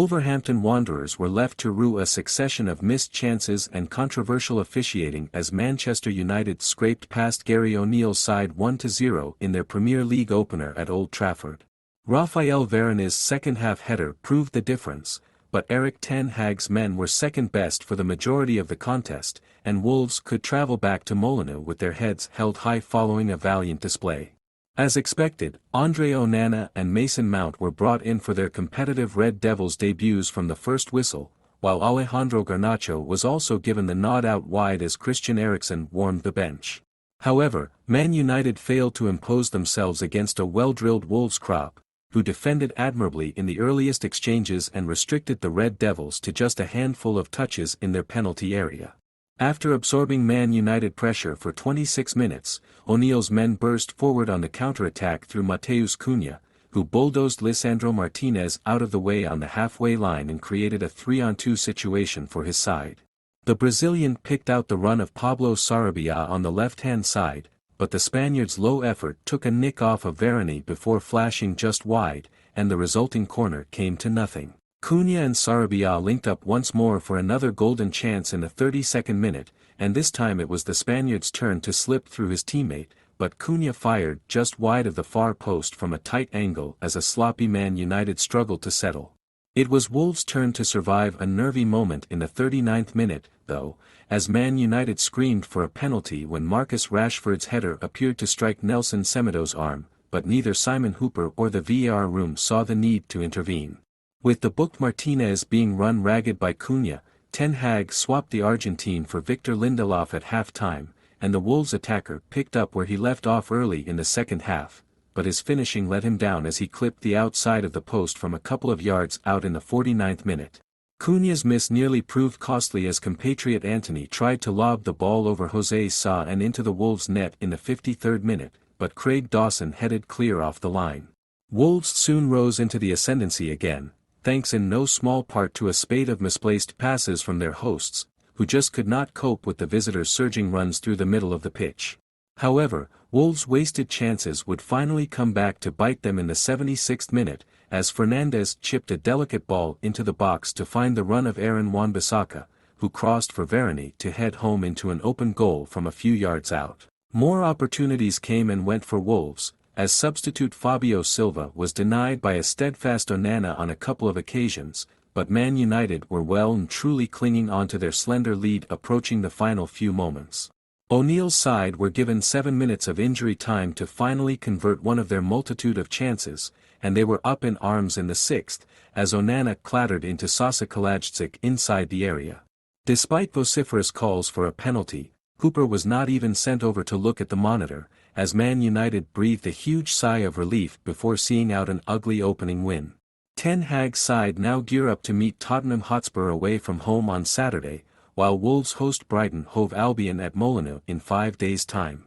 Wolverhampton Wanderers were left to rue a succession of missed chances and controversial officiating as Manchester United scraped past Gary O'Neill's side 1-0 in their Premier League opener at Old Trafford. Raphael Varane's second-half header proved the difference, but Erik Ten Hag's men were second best for the majority of the contest, and Wolves could travel back to Molineux with their heads held high following a valiant display. As expected, Andre Onana and Mason Mount were brought in for their competitive Red Devils debuts from the first whistle, while Alejandro Garnacho was also given the nod out wide as Christian Eriksen warmed the bench. However, Man United failed to impose themselves against a well-drilled Wolves crop, who defended admirably in the earliest exchanges and restricted the Red Devils to just a handful of touches in their penalty area. After absorbing Man United pressure for 26 minutes, O'Neill's men burst forward on the counter-attack through Matheus Cunha, who bulldozed Lisandro Martinez out of the way on the halfway line and created a 3-on-2 situation for his side. The Brazilian picked out the run of Pablo Sarabia on the left-hand side, but the Spaniard's low effort took a nick off of Varane before flashing just wide, and the resulting corner came to nothing. Cunha and Sarabia linked up once more for another golden chance in the 32nd minute, and this time it was the Spaniard's turn to slip through his teammate, but Cunha fired just wide of the far post from a tight angle as a sloppy Man United struggled to settle. It was Wolves' turn to survive a nervy moment in the 39th minute, though, as Man United screamed for a penalty when Marcus Rashford's header appeared to strike Nelson Semedo's arm, but neither Simon Hooper or the VAR room saw the need to intervene. With the booked Martinez being run ragged by Cunha, Ten Hag swapped the Argentine for Victor Lindelof at half-time, and the Wolves attacker picked up where he left off early in the second half, but his finishing let him down as he clipped the outside of the post from a couple of yards out in the 49th minute. Cunha's miss nearly proved costly as compatriot Antony tried to lob the ball over Jose Sa and into the Wolves' net in the 53rd minute, but Craig Dawson headed clear off the line. Wolves soon rose into the ascendancy again, thanks in no small part to a spate of misplaced passes from their hosts, who just could not cope with the visitors' surging runs through the middle of the pitch. However, Wolves' wasted chances would finally come back to bite them in the 76th minute, as Fernandes chipped a delicate ball into the box to find the run of Wan-Bissaka, who crossed for Varane to head home into an open goal from a few yards out. More opportunities came and went for Wolves, as substitute Fabio Silva was denied by a steadfast Onana on a couple of occasions, but Man United were well and truly clinging on to their slender lead approaching the final few moments. O'Neill's side were given 7 minutes of injury time to finally convert one of their multitude of chances, and they were up in arms in the 6th, as Onana clattered into soccerhighlights inside the area. Despite vociferous calls for a penalty, Hooper was not even sent over to look at the monitor, as Man United breathed a huge sigh of relief before seeing out an ugly opening win. Ten Hag's side now gear up to meet Tottenham Hotspur away from home on Saturday, while Wolves host Brighton Hove Albion at Molineux in 5 days' time.